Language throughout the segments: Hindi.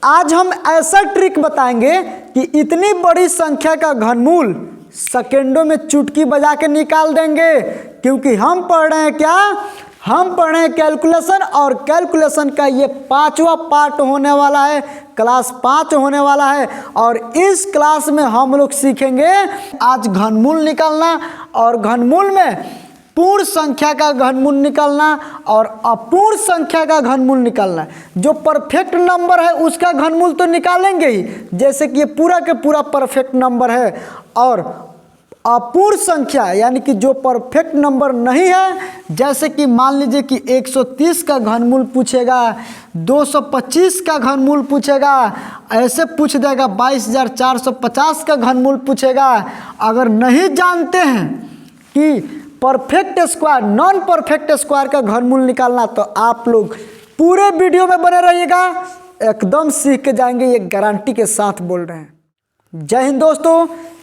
आज हम ऐसा ट्रिक बताएंगे कि इतनी बड़ी संख्या का घनमूल सेकेंडों में चुटकी बजा के निकाल देंगे, क्योंकि हम पढ़ रहे हैं क्या, हम पढ़ रहे हैं कैलकुलेशन, और कैलकुलेशन का ये 5वां पार्ट होने वाला है, क्लास 5 होने वाला है। और इस क्लास में हम लोग सीखेंगे आज घनमूल निकालना, और घनमूल में पूर्ण संख्या का घनमूल निकालना और अपूर्ण संख्या का घनमूल निकालना। जो परफेक्ट नंबर है उसका घनमूल तो निकालेंगे ही, जैसे कि ये पूरा के पूरा परफेक्ट नंबर है, और अपूर्ण संख्या यानी कि जो परफेक्ट नंबर नहीं है, जैसे कि मान लीजिए कि 130 का घनमूल पूछेगा, 225 का घनमूल पूछेगा, ऐसे पूछ देगा 22,450 का घनमूल पूछेगा। अगर नहीं जानते हैं कि perfect square non perfect square का घनमूल निकालना, तो आप लोग पूरे वीडियो में बने रहिएगा, एकदम सीख के जाएंगे, ये गारंटी के साथ बोल रहे हैं। जय हिंद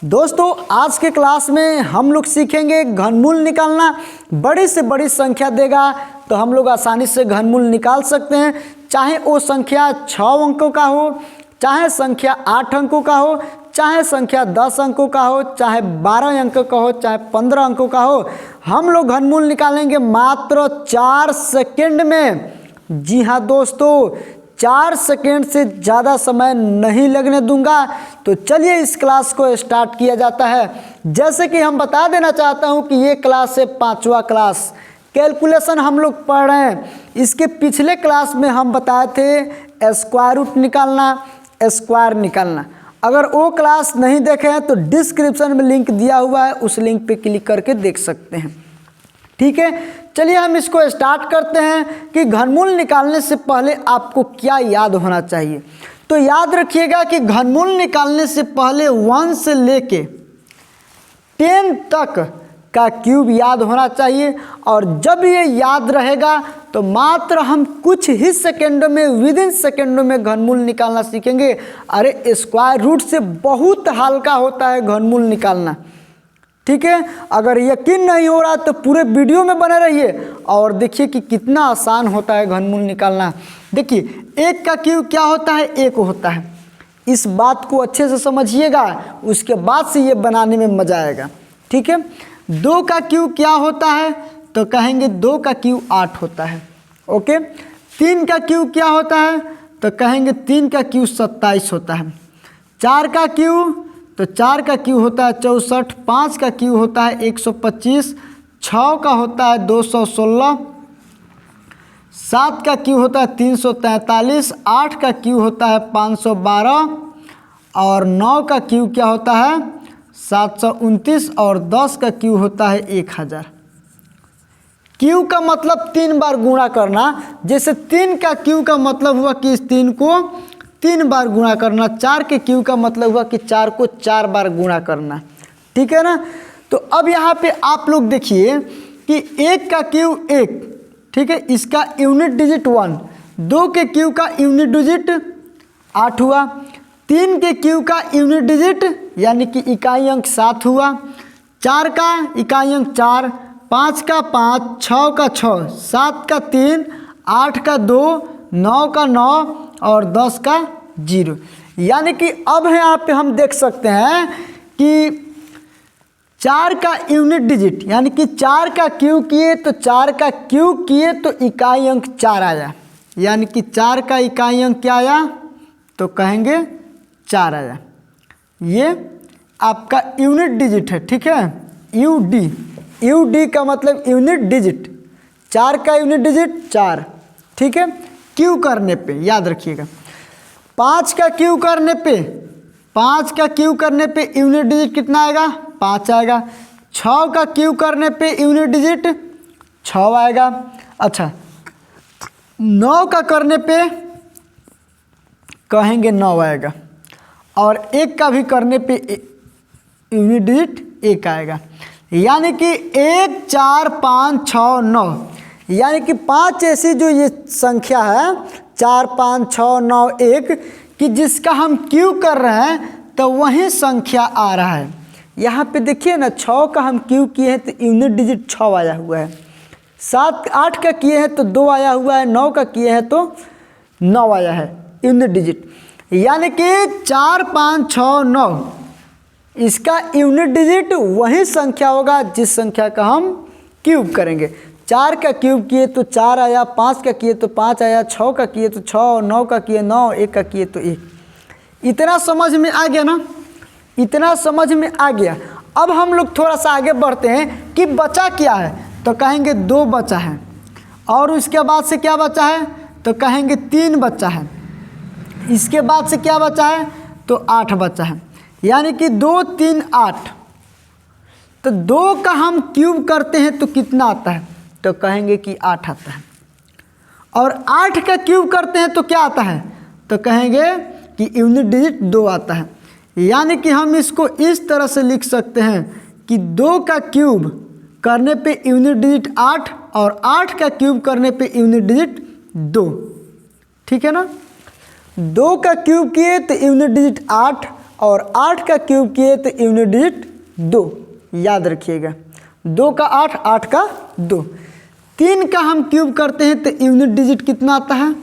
दोस्तों, आज के क्लास में हम लोग सीखेंगे घनमूल निकालना। बड़ी से बड़ी संख्या देगा तो हम लोग आसानी से घनमूल निकाल सकते हैं, चाहे वो संख्या 6 अंकों का हो, चाहे संख्या 8 अंकों का हो, चाहे संख्या 10 अंकों का हो, चाहे 12 अंकों का हो, चाहे 15 अंकों का हो। हम लोग घनमूल निकालेंगे मात्र 4 सेकेंड में। जी हाँ दोस्तों, 4 सेकेंड से ज़्यादा समय नहीं लगने दूंगा। तो चलिए इस क्लास को स्टार्ट किया जाता है। जैसे कि हम बता देना चाहता हूँ कि ये क्लास है 5वां क्लास, कैलकुलेशन हम लोग पढ़ रहे हैं। इसके पिछले क्लास में हम बताए थे स्क्वायर रूट निकालना, स्क्वायर निकालना। अगर वो क्लास नहीं देखे हैं तो डिस्क्रिप्शन में लिंक दिया हुआ है, उस लिंक पे क्लिक करके देख सकते हैं। ठीक है, चलिए हम इसको स्टार्ट करते हैं कि घनमूल निकालने से पहले आपको क्या याद होना चाहिए। तो याद रखिएगा कि घनमूल निकालने से पहले 1 से लेके 10 तक का क्यूब याद होना चाहिए, और जब ये याद रहेगा तो मात्र हम कुछ ही सेकेंडों में, विदिन सेकेंडों में घनमूल निकालना सीखेंगे। अरे स्क्वायर रूट से बहुत हल्का होता है घनमूल निकालना। ठीक है, अगर यकीन नहीं हो रहा तो पूरे वीडियो में बने रहिए और देखिए कि कितना आसान होता है घनमूल निकालना। देखिए 1 का क्यूब क्या होता है, 1 होता है। इस बात को अच्छे से समझिएगा, उसके बाद से ये बनाने में मजा आएगा। ठीक है, 2 का क्यूब क्या होता है, तो कहेंगे 2 का क्यूब 8 होता है। ओके, 3 का क्यूब क्या होता है, तो कहेंगे 3 का क्यूब 27 होता है। 4 का क्यूब, तो 4 का क्यूब होता है 64। 5 का क्यूब होता है 125। 6 का होता है 216। 7 का क्यूब होता है 343। 8 का क्यूब होता है 512, और 9 का क्यूब क्या होता है 729, और 10 का क्यूब होता है 1000। क्यूब का मतलब 3 बार गुणा करना। जैसे 3 का क्यूब का मतलब हुआ कि इस 3 को 3 बार गुणा करना। 4 के क्यूब का मतलब हुआ कि 4 को 4 बार गुणा करना। ठीक है ना। तो अब यहाँ पे आप लोग देखिए कि 1 का क्यूब 1, ठीक है, इसका यूनिट डिजिट 1। 2 के क्यूब का यूनिट डिजिट 8 हुआ। 3 के क्यूब का यूनिट डिजिट यानी कि इकाई अंक 7 हुआ। 4 का इकाई अंक 4, 5 का 5, 6 का 6, 7 का 3, 8 का 2, 9 का 9 और 10 का 0। यानी कि अब यहाँ पे हम देख सकते हैं कि 4 का यूनिट डिजिट यानी कि 4 का क्यूब किए तो 4 का क्यूब किए तो इकाई अंक 4 आया। यानी कि 4 का इकाई अंक क्या आया, तो कहेंगे 4 आया। ये आपका यूनिट डिजिट है। ठीक है, यूडी का मतलब यूनिट डिजिट। 4 का यूनिट डिजिट 4। ठीक है, क्यू करने पे याद रखिएगा। 5 का क्यू करने पे, 5 का क्यू करने पे यूनिट डिजिट कितना आएगा, 5 आएगा। 6 का क्यू करने पे यूनिट डिजिट 6 आएगा। अच्छा, 9 का करने पे कहेंगे 9 आएगा, और 1 का भी करने पे यूनिट डिजिट 1 आएगा। यानी कि 1, 4, 5, 6, 9, यानी कि 5 ऐसी जो ये संख्या है 4, 5, 6, 9, 1 कि जिसका हम क्यू कर रहे हैं तो वही संख्या आ रहा है। यहाँ पे देखिए ना, 6 का हम क्यू किए हैं तो यूनिट डिजिट 6 आया हुआ है। 7, 8 का किए हैं तो 2 आया हुआ है। 9 का किए हैं तो 9 आया है यूनिट डिजिट। यानी कि 4 5 6 9 इसका यूनिट डिजिट वही संख्या होगा जिस संख्या का हम क्यूब करेंगे। 4 का क्यूब किए तो 4 आया, 5 का किए तो 5 आया, 6 का किए तो 6, 9 का किए 9, 1 का किए तो 1। इतना समझ में आ गया ना, इतना समझ में आ गया। अब हम लोग थोड़ा सा आगे बढ़ते हैं कि बचा क्या है, तो कहेंगे 2 बचा है, और उसके बाद से क्या बचा है तो कहेंगे 3 बचा है, इसके बाद से क्या बचा है तो 8 बचा है, यानी कि 2 3 8। तो 2 का हम क्यूब करते हैं तो कितना आता है तो कहेंगे कि 8 आता है, और 8 का क्यूब करते हैं तो क्या आता है तो कहेंगे कि यूनिट डिजिट 2 आता है। यानी कि हम इसको इस तरह से लिख सकते हैं कि 2 का क्यूब करने पे यूनिट डिजिट 8 और 8 का क्यूब करने पे यूनिट डिजिट 2। ठीक है ना, 2 का क्यूब किए तो यूनिट डिजिट 8 और 8 का क्यूब किए तो यूनिट डिजिट 2। याद रखिएगा, 2 का 8, 8 का 2। 3 का हम क्यूब करते हैं तो यूनिट डिजिट कितना आता है,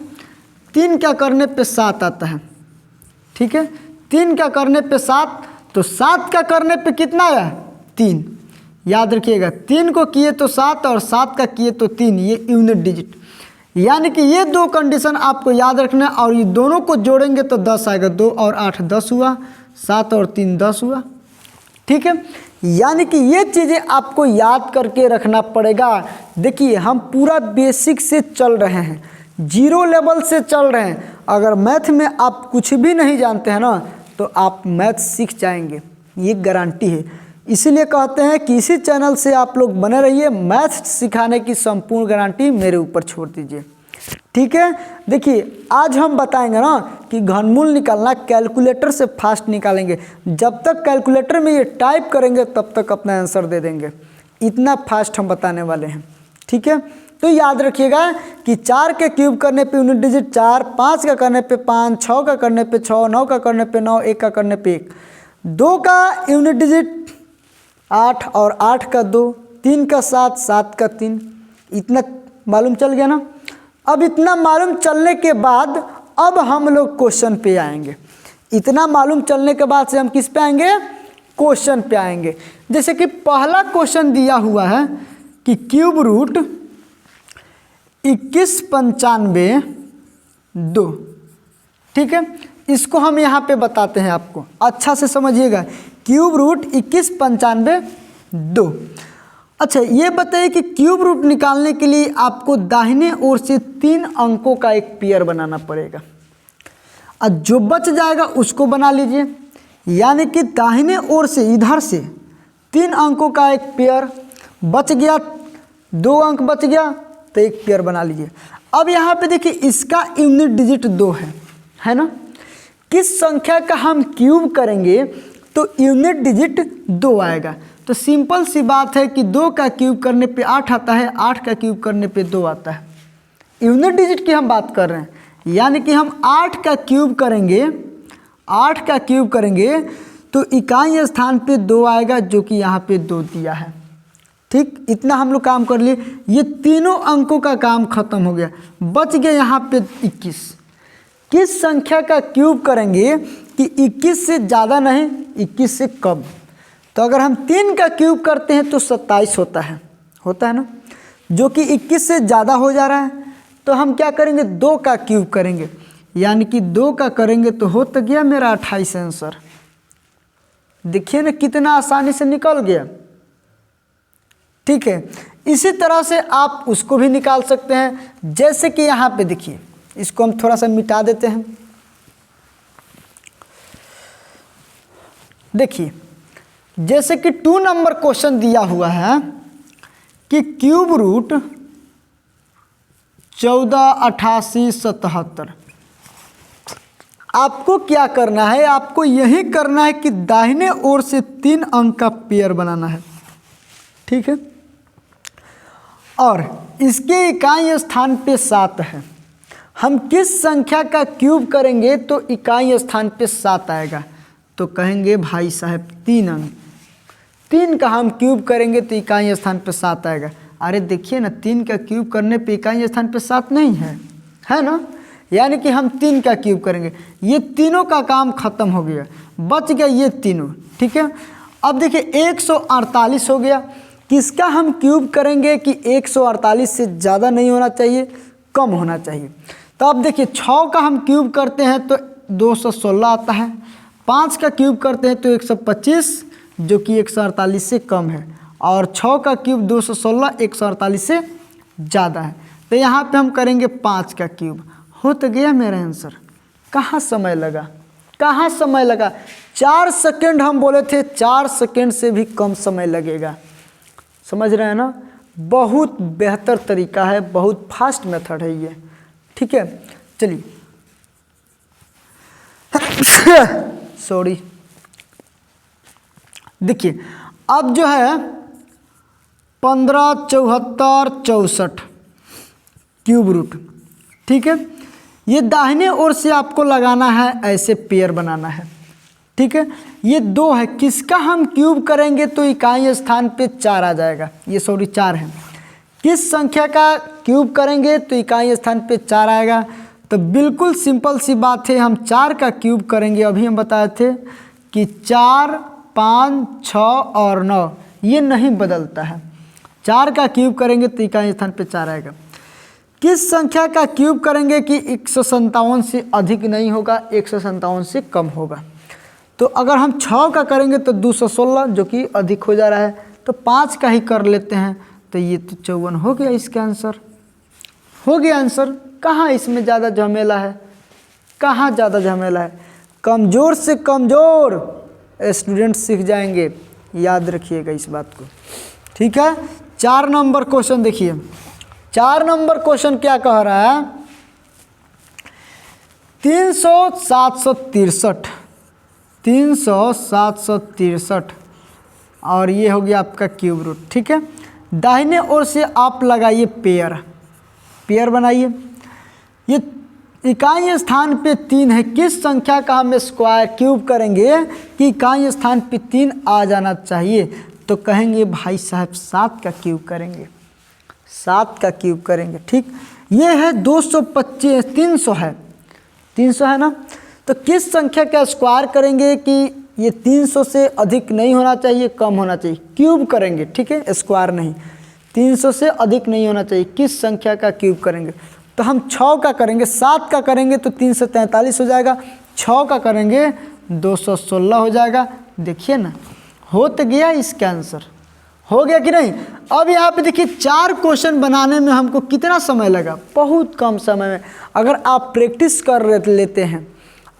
3 का करने पे 7 आता है। ठीक है, 3 का करने पे 7, तो 7 का करने पे कितना आया 3। याद रखिएगा, 3 को किए तो 7 और 7 का किए तो 3, ये यूनिट डिजिट। यानी कि ये 2 कंडीशन आपको याद रखना है, और ये दोनों को जोड़ेंगे तो 10 आएगा। 2 और 8 10 हुआ, 7 और 3 10 हुआ। ठीक है, यानी कि ये चीज़ें आपको याद करके रखना पड़ेगा। देखिए हम पूरा बेसिक से चल रहे हैं, 0 लेवल से चल रहे हैं। अगर मैथ में आप कुछ भी नहीं जानते हैं ना तो आप मैथ सीख जाएंगे, ये गारंटी है। इसीलिए कहते हैं कि इसी चैनल से आप लोग बने रहिए, मैथ सिखाने की संपूर्ण गारंटी मेरे ऊपर छोड़ दीजिए। ठीक है, देखिए आज हम बताएंगे ना कि घनमूल निकालना कैलकुलेटर से फास्ट निकालेंगे। जब तक कैलकुलेटर में ये टाइप करेंगे तब तक अपना आंसर दे देंगे, इतना फास्ट हम बताने वाले हैं। ठीक है, तो याद रखिएगा कि 4 के क्यूब करने पे यूनिट डिजिट 4, 5 का करने पे 5, 6 का करने पे 6, 9 का करने पे 9, 1 का करने पे 1, 2 का यूनिट डिजिट 8 और 8 का 2, 3 का 7, 7 का 3। इतना मालूम चल गया ना। अब इतना मालूम चलने के बाद अब हम लोग क्वेश्चन पे आएंगे। इतना मालूम चलने के बाद से हम किस पे आएंगे, क्वेश्चन पे आएंगे। जैसे कि पहला क्वेश्चन दिया हुआ है कि क्यूब रूट 21 95 2। ठीक है, इसको हम यहाँ पे बताते हैं, आपको अच्छा से समझिएगा। Cube root 21 95 2। अच्छा ये बताइए कि क्यूब रूट निकालने के लिए आपको दाहिने ओर से 3 अंकों का एक पेयर बनाना पड़ेगा, और जो बच जाएगा उसको बना लीजिए। यानी कि दाहिने ओर से इधर से 3 अंकों का एक पेयर बच गया, 2 अंक बच गया तो एक पेयर बना लीजिए। अब यहाँ पे देखिए इसका यूनिट डिजिट 2 है ना। किस संख्या का हम क्यूब करेंगे तो यूनिट डिजिट 2 आएगा। तो सिंपल सी बात है कि 2 का क्यूब करने पे 8 आता है, 8 का क्यूब करने पे 2 आता है। यूनिट डिजिट की हम बात कर रहे हैं, यानी कि हम 8 का क्यूब करेंगे, 8 का क्यूब करेंगे तो इकाई स्थान पे 2 आएगा, जो कि यहाँ पे 2 दिया है। ठीक, इतना हम लोग काम कर लिए। ये तीनों अंकों का काम खत्म हो गया, बच गया यहाँ पे 21। किस संख्या का क्यूब करेंगे कि 21 से ज़्यादा नहीं, 21 से कम। तो अगर हम 3 का क्यूब करते हैं तो 27 होता है ना, जो कि 21 से ज़्यादा हो जा रहा है। तो हम क्या करेंगे, 2 का क्यूब करेंगे, यानी कि 2 का करेंगे तो हो तो गया मेरा 28 आंसर। देखिए ना कितना आसानी से निकल गया। ठीक है, इसी तरह से आप उसको भी निकाल सकते हैं। जैसे कि यहाँ पे देखिए, इसको हम थोड़ा सा मिटा देते हैं। देखिए जैसे कि 2 नंबर क्वेश्चन दिया हुआ है कि क्यूब रूट 14 88 77। आपको क्या करना है, आपको यही करना है कि दाहिने ओर से 3 अंक का पेयर बनाना है। ठीक है, और इसके इकाई स्थान पे 7 है। हम किस संख्या का क्यूब करेंगे तो इकाई स्थान पे 7 आएगा, तो कहेंगे भाई साहब 3 अंक। 3 का हम क्यूब करेंगे तो इकाई स्थान पे 7 आएगा। अरे देखिए ना, 3 का क्यूब करने पे इकाई स्थान पे 7 नहीं है ना। यानी कि हम 3 का क्यूब करेंगे। ये तीनों का काम खत्म हो गया, बच गया ये तीनों। ठीक है, अब देखिए 148 हो गया। किसका हम क्यूब करेंगे कि 148 से ज़्यादा नहीं होना चाहिए, कम होना चाहिए। तो अब देखिए 6 का हम क्यूब करते हैं तो 216 आता है, 5 का क्यूब करते हैं तो 125 जो कि 148 से कम है, और 6 का क्यूब 216 148 से ज़्यादा है। तो यहाँ पे हम करेंगे 5 का क्यूब। हो तो गया मेरा आंसर। कहाँ समय लगा, कहाँ समय लगा, 4 सेकेंड हम बोले थे, 4 सेकेंड से भी कम समय लगेगा। समझ रहे हैं ना, बहुत बेहतर तरीका है, बहुत फास्ट मेथड है ये। ठीक है, चलिए सॉरी। देखिए अब जो है 15, 74, 64 क्यूब रूट। ठीक है, ये दाहिने ओर से आपको लगाना है, ऐसे पेयर बनाना है। ठीक है, ये 2 है, किसका हम क्यूब करेंगे तो इकाई स्थान पे 4 आ जाएगा। ये सॉरी 4 है, किस संख्या का क्यूब करेंगे तो इकाई स्थान पे 4 आएगा। तो बिल्कुल सिंपल सी बात है, हम 4 का क्यूब करेंगे। अभी हम बताए थे कि 4, 5, 6 और 9 ये नहीं बदलता है। 4 का क्यूब करेंगे तो इकाई स्थान पे 4 आएगा। किस संख्या का क्यूब करेंगे कि 157 से अधिक नहीं होगा, 157 से कम होगा। तो अगर हम 6 का करेंगे तो 216 जो कि अधिक हो जा रहा है, तो 5 का ही कर लेते हैं। तो ये तो 54 हो गया, इसका आंसर हो गया आंसर। कहाँ इसमें ज़्यादा झमेला है, कहाँ ज़्यादा झमेला है। कमज़ोर से कमज़ोर स्टूडेंट सीख जाएंगे, याद रखिएगा इस बात को। ठीक है, 4 नंबर क्वेश्चन देखिए। 4 नंबर क्वेश्चन क्या कह रहा है, 300, 763, 300, 763 और ये हो गया आपका क्यूब रूट। ठीक है, दाहिने ओर से आप लगाइए पेयर, पेयर बनाइए। ये इकाई स्थान पे 3 है, किस संख्या का हम स्क्वायर क्यूब करेंगे कि इकाई स्थान पे 3 आ जाना चाहिए। तो कहेंगे भाई साहब 7 का क्यूब करेंगे, 7 का क्यूब करेंगे। ठीक, ये है 225, 300 है, 300 है ना। तो किस संख्या का स्क्वायर करेंगे कि ये 300 से अधिक नहीं होना चाहिए, कम होना चाहिए, क्यूब करेंगे। ठीक है, स्क्वायर नहीं, 300 से अधिक नहीं होना चाहिए। किस संख्या का क्यूब करेंगे तो हम 6 का करेंगे। 7 का करेंगे तो 343 हो जाएगा, 6 का करेंगे 216 हो जाएगा। देखिए ना, हो तो गया इसका आंसर, हो गया कि नहीं। अब यहाँ पे देखिए 4 क्वेश्चन बनाने में हमको कितना समय लगा, बहुत कम समय में। अगर आप प्रैक्टिस कर लेते हैं,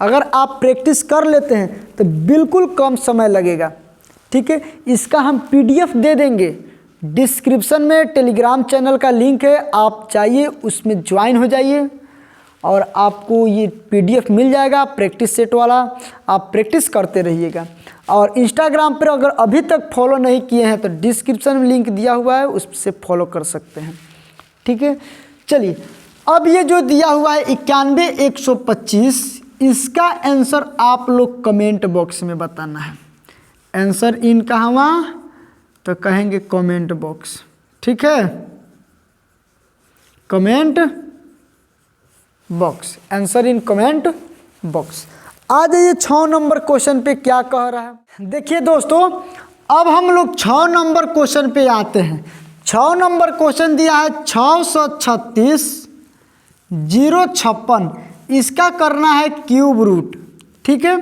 अगर आप प्रैक्टिस कर लेते हैं तो बिल्कुल कम समय लगेगा। ठीक है, इसका हम PDF दे देंगे, डिस्क्रिप्शन में टेलीग्राम चैनल का लिंक है, आप चाहिए उसमें ज्वाइन हो जाइए और आपको ये PDF मिल जाएगा प्रैक्टिस सेट वाला। आप प्रैक्टिस करते रहिएगा। और इंस्टाग्राम पर अगर अभी तक फॉलो नहीं किए हैं तो डिस्क्रिप्शन में लिंक दिया हुआ है, उससे फॉलो कर सकते हैं। ठीक है, चलिए अब ये जो दिया हुआ है 91, 125, इसका आंसर आप लोग कमेंट बॉक्स में बताना है। आंसर इन कहवा तो कहेंगे कमेंट बॉक्स। ठीक है, comment box, answer in comment box. आ जाइए 6 नंबर क्वेश्चन पे क्या कह रहा है। देखिए दोस्तों, अब हम लोग 6 नंबर क्वेश्चन पे आते हैं। 6 नंबर क्वेश्चन दिया है 636, 056, इसका करना है क्यूब रूट। ठीक है,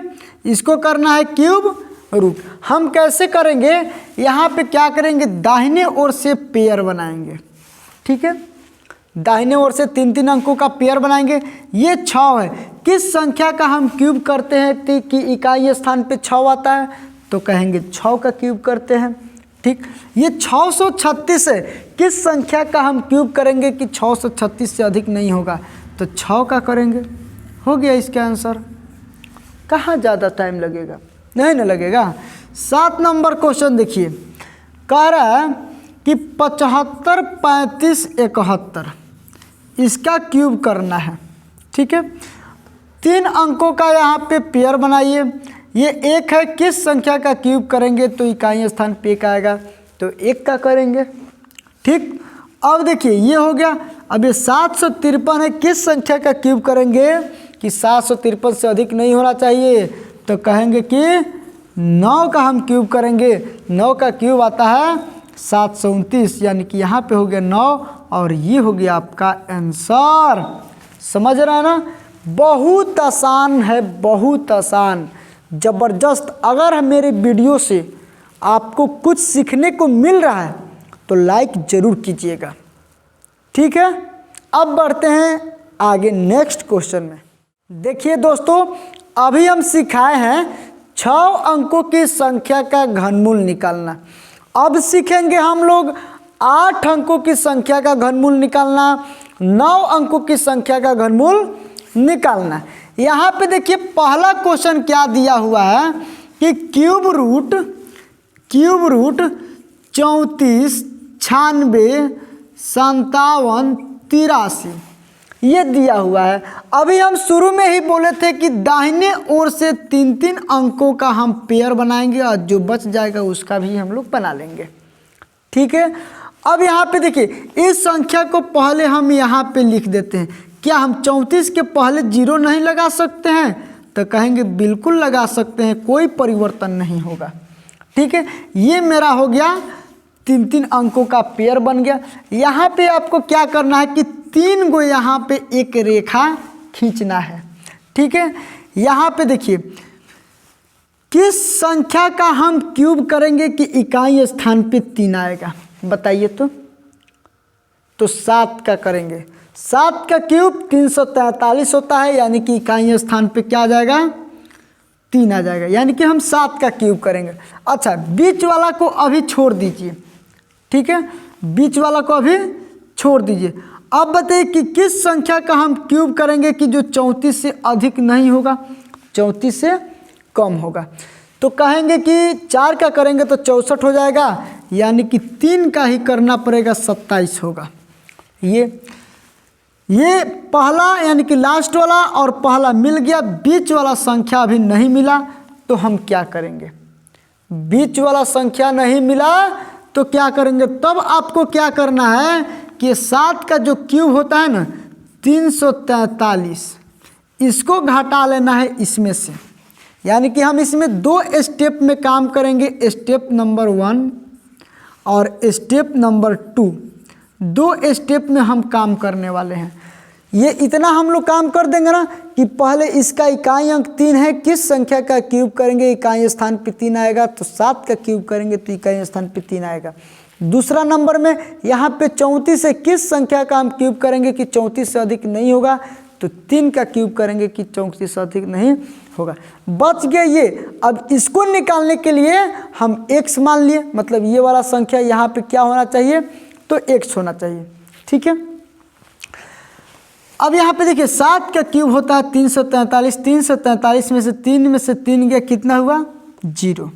इसको करना है क्यूब रूट। हम कैसे करेंगे, यहाँ पे क्या करेंगे, दाहिने ओर से पेयर बनाएंगे। ठीक है, दाहिने ओर से 3-3 अंकों का पेयर बनाएंगे। ये 6 है, किस संख्या का हम क्यूब करते हैं कि इकाई स्थान पे 6 आता है, तो कहेंगे 6 का क्यूब करते हैं। ठीक, ये 636 है, किस संख्या का हम क्यूब करेंगे कि 636 से अधिक नहीं होगा, तो 6 का करेंगे। हो गया इसका आंसर। कहाँ ज़्यादा टाइम लगेगा, नहीं ना लगेगा। 7 नंबर क्वेश्चन देखिए, कह रहा है कि 75, 35, 71, इसका क्यूब करना है। ठीक है, 3 अंकों का यहाँ पे पेयर बनाइए। ये 1 है, किस संख्या का क्यूब करेंगे तो इकाई स्थान पे 1 आएगा, तो 1 का करेंगे। ठीक, अब देखिए ये हो गया। अब ये 753 है, किस संख्या का क्यूब करेंगे कि 753 से अधिक नहीं होना चाहिए, तो कहेंगे कि 9 का हम क्यूब करेंगे। 9 का क्यूब आता है 729, यानी कि यहाँ पे हो गया 9 और ये हो गया आपका आंसर। समझ रहे हैं ना, बहुत आसान है, बहुत आसान, ज़बरदस्त। अगर मेरे वीडियो से आपको कुछ सीखने को मिल रहा है तो लाइक ज़रूर कीजिएगा, ठीक है। अब बढ़ते हैं आगे नेक्स्ट क्वेश्चन में। देखिए दोस्तों, अभी हम सिखाए हैं 6 अंकों की संख्या का घनमूल निकालना। अब सीखेंगे हम लोग 8 अंकों की संख्या का घनमूल निकालना, 9 अंकों की संख्या का घनमूल निकालना। यहाँ पे देखिए पहला क्वेश्चन क्या दिया हुआ है कि क्यूब रूट 34, 96, 57, 83 ये दिया हुआ है। अभी हम शुरू में ही बोले थे कि दाहिने ओर से 3-3 अंकों का हम पेयर बनाएंगे और जो बच जाएगा उसका भी हम लोग बना लेंगे, ठीक है। अब यहाँ पे देखिए इस संख्या को पहले हम यहाँ पे लिख देते हैं। क्या हम 34 के पहले 0 नहीं लगा सकते हैं, तो कहेंगे बिल्कुल लगा सकते हैं, कोई परिवर्तन नहीं होगा, ठीक है। ये मेरा हो गया 3-3 अंकों का पेयर बन गया। यहाँ पे आपको क्या करना है कि 3 गो यहाँ पे एक रेखा खींचना है, ठीक है। यहाँ पे देखिए किस संख्या का हम क्यूब करेंगे कि इकाई स्थान पे 3 आएगा, बताइए तो 7 का करेंगे। 7 का क्यूब 343 होता है, यानी कि इकाई स्थान पे क्या आ जाएगा, 3 आ जाएगा, यानी कि हम 7 का क्यूब करेंगे। अच्छा, बीच वाला को अभी छोड़ दीजिए, ठीक है, बीच वाला को अभी छोड़ दीजिए। अब बताइए कि किस संख्या का हम क्यूब करेंगे कि जो 34 से अधिक नहीं होगा, 34 से कम होगा। तो कहेंगे कि 4 का करेंगे तो 64 हो जाएगा, यानी कि 3 का ही करना पड़ेगा, 27 होगा। ये पहला यानी कि लास्ट वाला और पहला मिल गया, बीच वाला संख्या अभी नहीं मिला, तो हम क्या करेंगे, बीच वाला संख्या नहीं मिला तो क्या करेंगे। तब आपको क्या करना है कि 7 का जो क्यूब होता है ना 343, इसको घटा लेना है इसमें से, यानी कि हम इसमें 2 स्टेप में काम करेंगे, स्टेप नंबर 1 और स्टेप नंबर 2। 2 स्टेप में हम काम करने वाले हैं। ये इतना हम लोग काम कर देंगे ना कि पहले इसका इकाई अंक 3 है, किस संख्या का क्यूब करेंगे इकाई स्थान पे 3 आएगा, तो 7 का क्यूब करेंगे तो इकाई स्थान पे 3 आएगा। दूसरा नंबर में यहाँ पे 34 से किस संख्या का हम क्यूब करेंगे कि 34 से अधिक नहीं होगा, तो 3 का क्यूब करेंगे कि 34 से अधिक नहीं होगा। बच गया ये। अब इसको निकालने के लिए हम x मान लिए, मतलब ये वाला संख्या यहाँ पे क्या होना चाहिए, तो x होना चाहिए, ठीक है। अब यहाँ पे देखिए 7 का क्यूब होता है 343, 343 में से 3 गया, कितना हुआ, 0,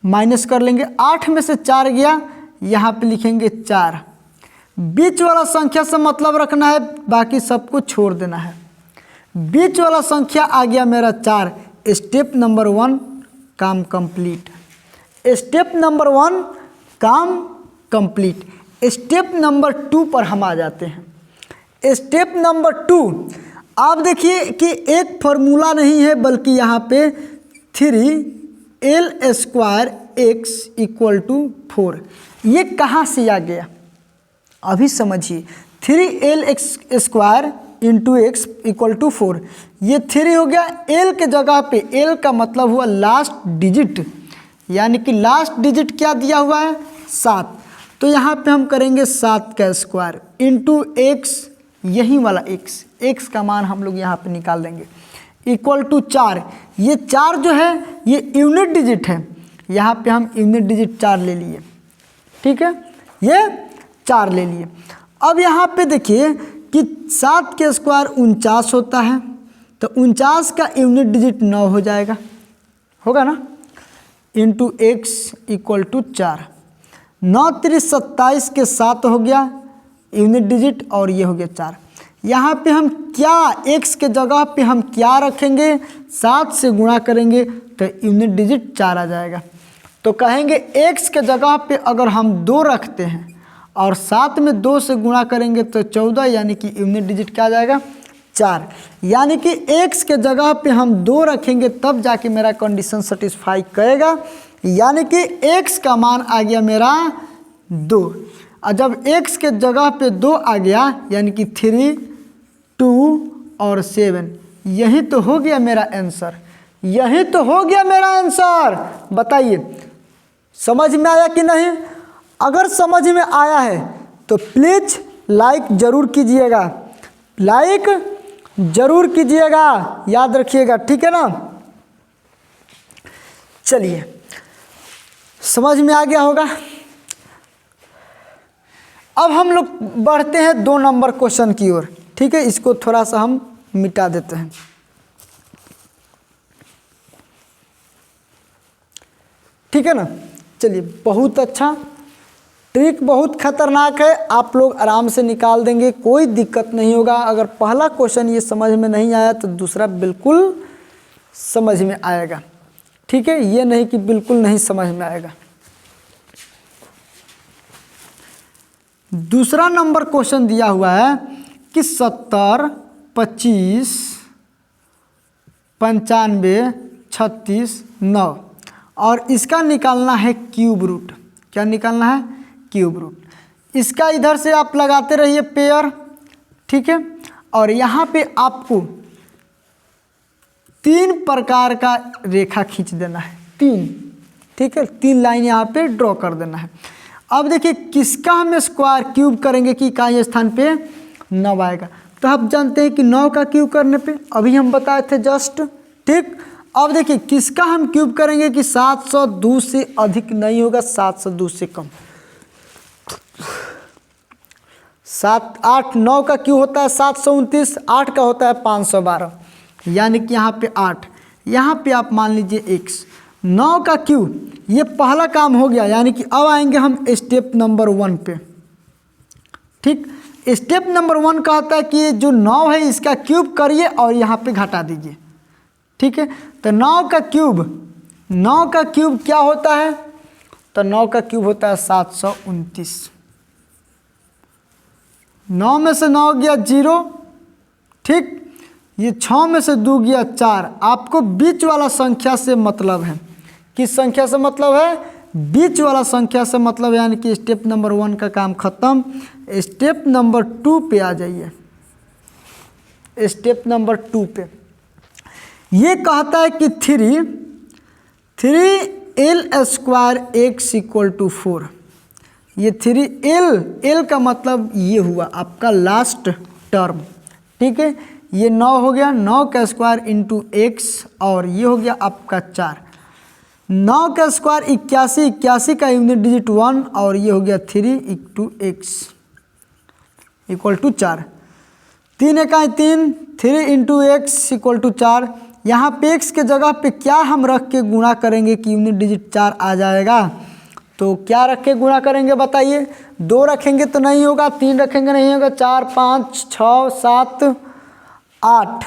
माइनस कर लेंगे। 8 में से 4 गया, यहाँ पे लिखेंगे 4। बीच वाला संख्या से मतलब रखना है, बाकी सबको छोड़ देना है। बीच वाला संख्या आ गया मेरा 4। स्टेप नंबर 1 काम कंप्लीट, स्टेप नंबर 1 काम कंप्लीट। स्टेप नंबर 2 पर हम आ जाते हैं। स्टेप नंबर 2, आप देखिए कि एक फॉर्मूला नहीं है, बल्कि यहाँ पे 3l² x = 4। ये कहाँ से आ गया, अभी समझिए। 3l² x = 4, ये 3 हो गया। l के जगह पे, l का मतलब हुआ लास्ट डिजिट, यानी कि लास्ट डिजिट क्या दिया हुआ है, 7। तो यहाँ पे हम करेंगे 7 का स्क्वायर इंटू x, यही वाला x का मान हम लोग यहाँ पे निकाल देंगे, = 4। ये 4 जो है ये यूनिट डिजिट है, यहाँ पे हम यूनिट डिजिट 4 ले लिए, ठीक है, ये 4 ले लिए। अब यहाँ पे देखिए कि 7 के स्क्वायर 49 होता है, तो 49 का यूनिट डिजिट 9 हो जाएगा, होगा ना, इंटू x = 4। 9 3 27 के 7 हो गया यूनिट डिजिट, और ये हो गया 4। यहाँ पे हम क्या, x के जगह पे हम क्या रखेंगे, 7 से गुणा करेंगे तो यूनिट डिजिट 4 आ जाएगा। तो कहेंगे x के जगह पे अगर हम 2 रखते हैं और 7 में 2 से गुणा करेंगे तो 14, यानी कि यूनिट डिजिट क्या आ जाएगा 4। यानी कि x के जगह पे हम 2 रखेंगे तब जाके मेरा कंडीशन सेटिस्फाई करेगा, यानी कि x का मान आ गया मेरा 2। और जब x के जगह पे 2 आ गया यानी कि 3, 2 और 7, यही तो हो गया मेरा आंसर, यही तो हो गया मेरा आंसर। बताइए समझ में आया कि नहीं? अगर समझ में आया है तो प्लीज़ लाइक ज़रूर कीजिएगा, लाइक ज़रूर कीजिएगा, याद रखिएगा, ठीक है ना। चलिए समझ में आ गया होगा। अब हम लोग बढ़ते हैं 2 नंबर क्वेश्चन की ओर, ठीक है। इसको थोड़ा सा हम मिटा देते हैं। ठीक है ना। चलिए बहुत अच्छा, ट्रिक बहुत खतरनाक है, आप लोग आराम से निकाल देंगे, कोई दिक्कत नहीं होगा। अगर पहला क्वेश्चन ये समझ में नहीं आया तो दूसरा बिल्कुल समझ में आएगा, ठीक है। ये नहीं कि बिल्कुल नहीं समझ में आएगा। दूसरा नंबर क्वेश्चन दिया हुआ है कि 70, 25, 95, 36, 9 और इसका निकालना है क्यूब रूट। क्या निकालना है? Cube root. इसका इधर से आप लगाते रहिए पेयर, ठीक है। और यहाँ पे आपको 3 प्रकार का रेखा खींच देना है, 3, ठीक है। 3 लाइन यहाँ पे ड्रॉ कर देना है। अब देखिए किसका हम स्क्वायर क्यूब करेंगे कि इकाई स्थान पे 9 आएगा। तो आप जानते हैं कि 9 का क्यूब करने पे अभी हम बताए थे जस्ट, ठीक। अब देखिए किसका हम क्यूब करेंगे कि 702 से अधिक नहीं होगा, 702 से कम। 7, 8, 9 का क्यूब होता है 729, 8 का होता है 512, यानी कि यहाँ पे 8, यहाँ पे आप मान लीजिए x। 9 का क्यूब, ये पहला काम हो गया, यानी कि अब आएंगे हम स्टेप नंबर 1 पे, ठीक। स्टेप नंबर 1 का होता है कि जो 9 है इसका क्यूब करिए और यहाँ पे घटा दीजिए, ठीक है। तो 9 का क्यूब क्या होता है? तो 9 का क्यूब होता है 729। 9 में से 9 गया 0, ठीक। ये 6 में से 2 गया 4। आपको बीच वाला संख्या से मतलब है, किस संख्या से मतलब है? बीच वाला संख्या से मतलब है, यानी कि स्टेप नंबर 1 का काम खत्म। स्टेप नंबर 2 पे आ जाइए। स्टेप नंबर 2 पे ये कहता है कि 3l² x = 4। ये 3l का मतलब ये हुआ आपका लास्ट टर्म, ठीक है। ये 9 हो गया, 9 का स्क्वायर इंटू x, और ये हो गया आपका 4। 9 का स्क्वायर 81, 81 का यूनिट डिजिट 1, और ये हो गया 3 × x = 4। 3 एकाई 3, 3 × x = 4। यहाँ पे x के जगह पे क्या हम रख के गुणा करेंगे कि यूनिट डिजिट 4 आ जाएगा? तो क्या रख के गुणा करेंगे बताइए? 2 रखेंगे तो नहीं होगा, 3 रखेंगे नहीं होगा, 4, 5, 6, 7, 8,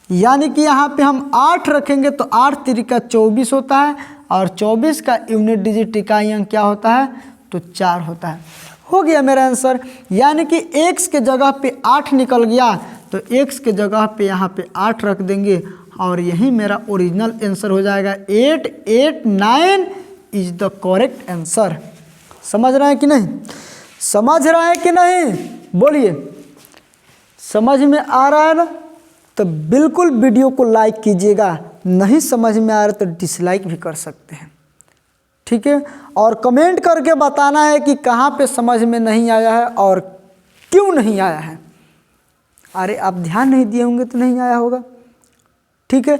यानी कि यहाँ पे हम 8 रखेंगे तो 8 तिरिका 24 होता है, और 24 का यूनिट डिजिट इकाई अंक क्या होता है? तो 4 होता है। हो गया मेरा आंसर, यानी कि x के जगह पे 8 निकल गया, तो x के जगह पे यहाँ पे 8 रख देंगे, और यही मेरा ओरिजिनल आंसर हो जाएगा। 889 इज द करेक्ट आंसर। समझ रहे हैं कि नहीं? समझ रहे हैं कि नहीं? बोलिए, समझ में आ रहा है ना? तो बिल्कुल वीडियो को लाइक कीजिएगा, नहीं समझ में आ रहा तो डिसलाइक भी कर सकते हैं, ठीक है। और कमेंट करके बताना है कि कहाँ पे समझ में नहीं आया है और क्यों नहीं आया है। अरे आप ध्यान नहीं दिए होंगे तो नहीं आया होगा, ठीक है।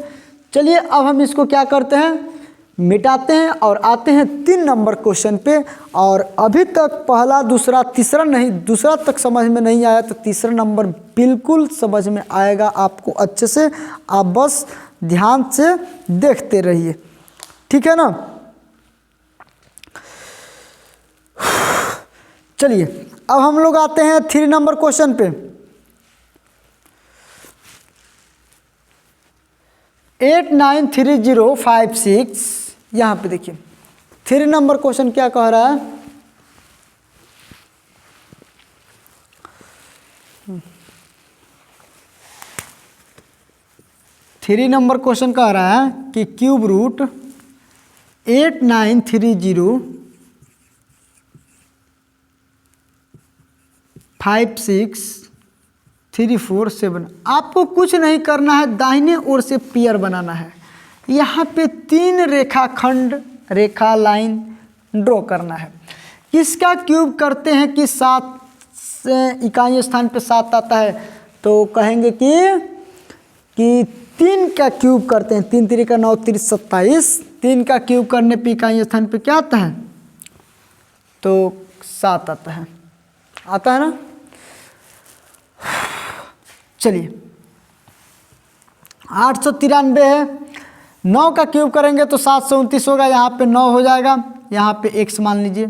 चलिए अब हम इसको क्या करते हैं, मिटाते हैं और आते हैं 3 नंबर क्वेश्चन पे। और अभी तक पहला, दूसरा, तीसरा नहीं, दूसरा तक समझ में नहीं आया तो तीसरा नंबर बिल्कुल समझ में आएगा आपको अच्छे से। आप बस ध्यान से देखते रहिए, ठीक है ना। चलिए अब हम लोग आते हैं 3 नंबर क्वेश्चन पे। 893056, यहाँ पे देखिए 3 नंबर क्वेश्चन क्या कह रहा है? 3 नंबर क्वेश्चन कह रहा है कि क्यूब रूट 89305634 आपको कुछ नहीं करना है, दाहिने ओर से पेयर बनाना है। यहाँ पे 3 रेखाखंड रेखा लाइन ड्रॉ करना है। किसका क्यूब करते हैं कि 7 इकाई स्थान पे 7 आता है, तो कहेंगे कि 3 का क्यूब करते हैं। 3 3 का 9 3 27, 3 का क्यूब करने पे इकाई स्थान पे क्या आता है, तो 7 आता है। आता है ना। चलिए 893 है, 9 का क्यूब करेंगे तो 729 होगा, यहाँ पे 9 हो जाएगा, यहाँ पे x मान लीजिए।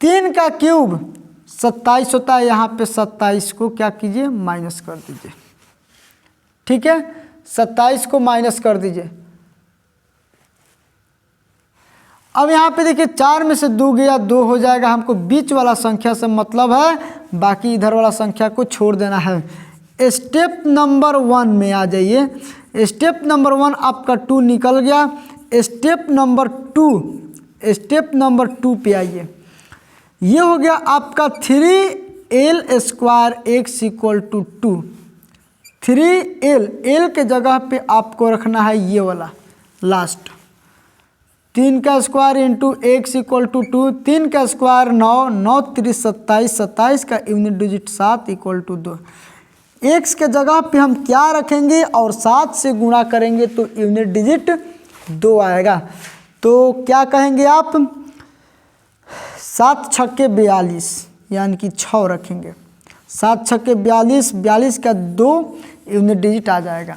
3 का क्यूब 27 होता है, यहाँ पे 27 को क्या कीजिए, माइनस कर दीजिए। ठीक है, 27 को माइनस कर दीजिए। अब यहाँ पे देखिए 4 में से 2 गया, 2 हो जाएगा। हमको बीच वाला संख्या से मतलब है, बाकी इधर वाला संख्या को छोड़ देना है। स्टेप नंबर 1 में आ जाइए। स्टेप नंबर 1 आपका 2 निकल गया। स्टेप नंबर 2 पे आइए। ये हो गया आपका 3l² x = 2। 3l के जगह पे आपको रखना है ये वाला लास्ट। 3 का स्क्वायर इंटू x = 2, 3 का स्क्वायर 9, 9 3 27, 27 का यूनिट डिजिट 7 = 2। x के जगह पे हम क्या रखेंगे और 7 से गुणा करेंगे तो यूनिट डिजिट 2 आएगा। तो क्या कहेंगे आप, 7 छक्के 42 यानी कि 6 रखेंगे। 7 छक्के 42, 42 का 2 यूनिट डिजिट आ जाएगा।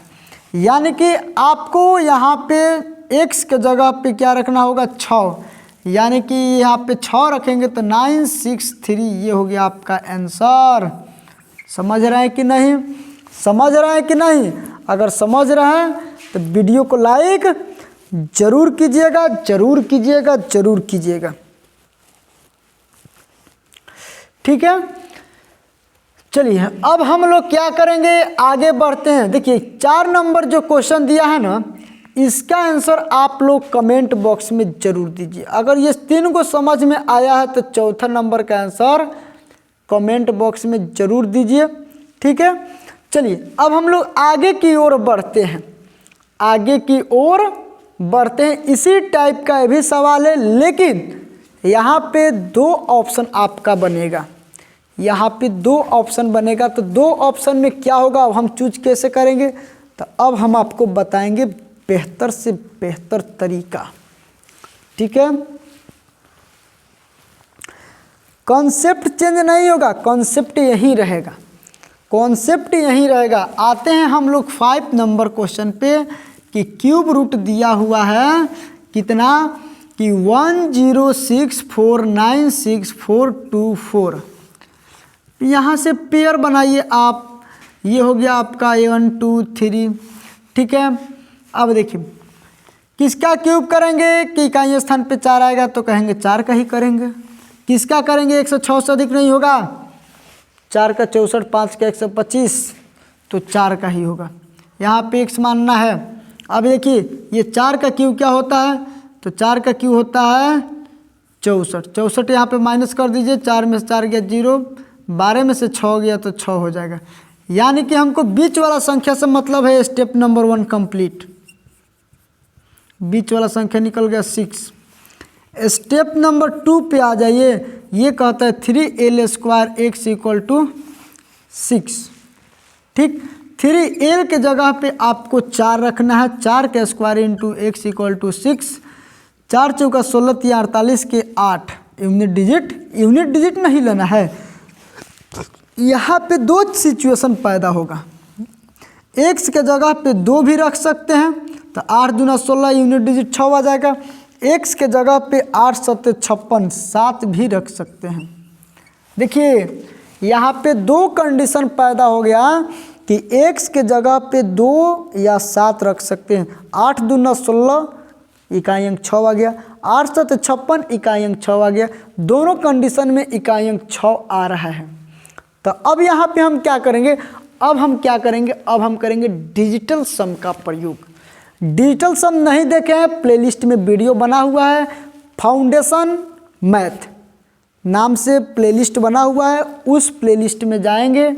यानी कि आपको यहाँ पे x के जगह पे क्या रखना होगा, 6, यानी कि यहाँ पे 6 रखेंगे तो 963, ये हो गया आपका आंसर। समझ रहे हैं कि नहीं, समझ रहे हैं कि नहीं? अगर समझ रहे हैं तो वीडियो को लाइक जरूर कीजिएगा, जरूर कीजिएगा, जरूर कीजिएगा। ठीक है, चलिए अब हम लोग क्या करेंगे, आगे बढ़ते हैं। देखिए 4 नंबर जो क्वेश्चन दिया है ना, इसका आंसर आप लोग कमेंट बॉक्स में जरूर दीजिए। अगर ये 3 को समझ में आया है तो 4था नंबर का आंसर कमेंट बॉक्स में जरूर दीजिए। ठीक है, चलिए अब हम लोग आगे की ओर बढ़ते हैं। आगे की ओर बढ़ते हैं। इसी टाइप का भी सवाल है, लेकिन यहाँ पे 2 ऑप्शन आपका बनेगा। यहाँ पे 2 ऑप्शन बनेगा। तो 2 ऑप्शन में क्या होगा, अब हम चूज कैसे करेंगे, तो अब हम आपको बताएंगे बेहतर से बेहतर तरीका। ठीक है, कॉन्सेप्ट चेंज नहीं होगा, कॉन्सेप्ट यही रहेगा, कॉन्सेप्ट यही रहेगा। आते हैं हम लोग 5 नंबर क्वेश्चन पे कि क्यूब रूट दिया हुआ है कितना, कि 1064964424। यहाँ से पेयर बनाइए आप। ये हो गया आपका 1 2 3। ठीक है, अब देखिए किसका क्यूब करेंगे कि इकाई स्थान पे 4 आएगा तो कहेंगे 4 का ही करेंगे। किसका करेंगे, 106 से अधिक नहीं होगा, 4 का 64, 5 का 125, तो 4 का ही होगा। यहाँ पे x मानना है। अब देखिए ये 4 का क्यूब क्या होता है, तो 4 का क्यूब होता है 64। 64 यहाँ पे माइनस कर दीजिए, 4 में से 4 गया 0, 12 में से 6 गया तो 6 हो जाएगा। यानी कि हमको बीच वाला संख्या से मतलब है। Step number 1 complete. बीच वाला संख्या निकल गया 6। स्टेप नंबर 2 पे आ जाइए। ये कहता है 3l² x = 6। ठीक, 3l के जगह पे आपको 4 रखना है। 4 का स्क्वायर इंटू x = 6। 4 चौका 16 या 48 के 8 यूनिट डिजिट नहीं लेना है। यहाँ पे 2 सिचुएशन पैदा होगा। x के जगह पे 2 भी रख सकते हैं, तो 8 दूना 16 यूनिट डिजिट 6 आ जाएगा। x के जगह पे 8 7 56 7 भी रख सकते हैं। देखिए यहाँ पे 2 कंडीशन पैदा हो गया कि x के जगह पे 2 या 7 रख सकते हैं। 8 दूना 16 इकाई अंक 6 आ गया, 8 7 56 इकाई अंक 6 आ गया। दोनों कंडीशन में इकाई अंक 6 आ रहा है। तो अब यहाँ पे हम क्या करेंगे, अब हम करेंगे डिजिटल सम का प्रयोग। डिजिटल सम नहीं देखे हैं, प्लेलिस्ट में वीडियो बना हुआ है, फाउंडेशन मैथ नाम से प्लेलिस्ट बना हुआ है, उस प्लेलिस्ट में जाएंगे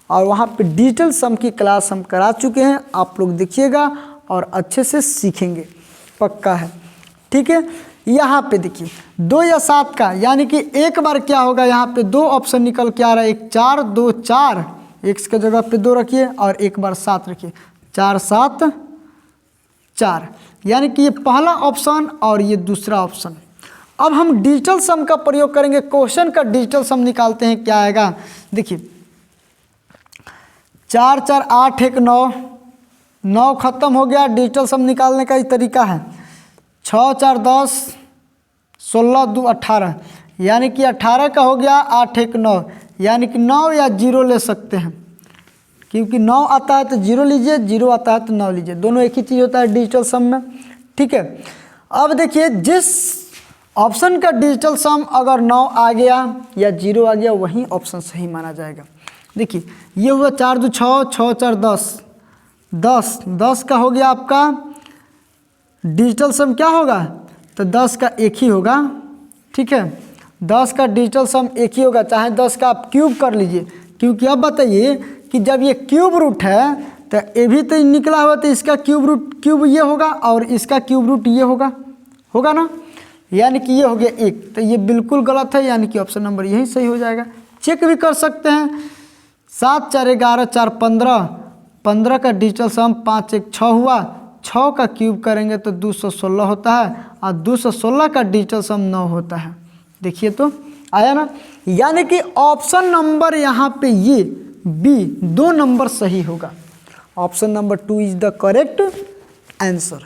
और वहाँ पे डिजिटल सम की क्लास हम करा चुके हैं, आप लोग देखिएगा और अच्छे से सीखेंगे, पक्का है, ठीक है। यहाँ पे देखिए 2 या 7 का, यानी कि एक बार क्या होगा, यहाँ पे 2 ऑप्शन निकल के आ रहा है, 1 4 2 4, x के जगह पे 2 रखिए और एक बार 7 रखिए, 4 7 4, यानी कि ये पहला ऑप्शन और ये दूसरा ऑप्शन। अब हम डिजिटल सम का प्रयोग करेंगे, क्वेश्चन का डिजिटल सम निकालते हैं, क्या आएगा देखिए, 4 4 8 1 9, 9 खत्म हो गया। डिजिटल सम निकालने का ही तरीका है, 6 4 10, 16 2 18, यानी कि 18 का हो गया, 8 1 9, यानी कि 9 या 0 ले सकते हैं, क्योंकि 9 आता है तो 0 लीजिए, 0 आता है तो 9 लीजिए, दोनों एक ही चीज़ होता है डिजिटल सम में, ठीक है। अब देखिए जिस ऑप्शन का डिजिटल सम अगर 9 आ गया या 0 आ गया, वही ऑप्शन सही माना जाएगा। देखिए ये हुआ 4 2 6, 6 4 10, 10 10 का हो गया आपका डिजिटल सम, क्या होगा तो 10 का एक ही होगा, ठीक है, 10 का डिजिटल सम एक ही होगा, चाहे 10 का आप क्यूब कर लीजिए, क्योंकि अब बताइए कि जब ये क्यूब रूट है तो ये भी तो निकला हुआ, तो इसका क्यूब ये होगा और इसका क्यूब रूट ये होगा ना, यानी कि ये हो गया 1, तो ये बिल्कुल गलत है, यानी कि ऑप्शन नंबर यही सही हो जाएगा। चेक भी कर सकते हैं, 7 4 11 4 15, 15 का डिजिटल सम 5 1 6 हुआ, 6 का क्यूब करेंगे तो 216 होता है और 216 का डिजिटल सम 9 होता है। देखिए तो आया ना, यानी कि ऑप्शन नंबर यहाँ पे ये बी 2 नंबर सही होगा, option number 2 is the correct answer.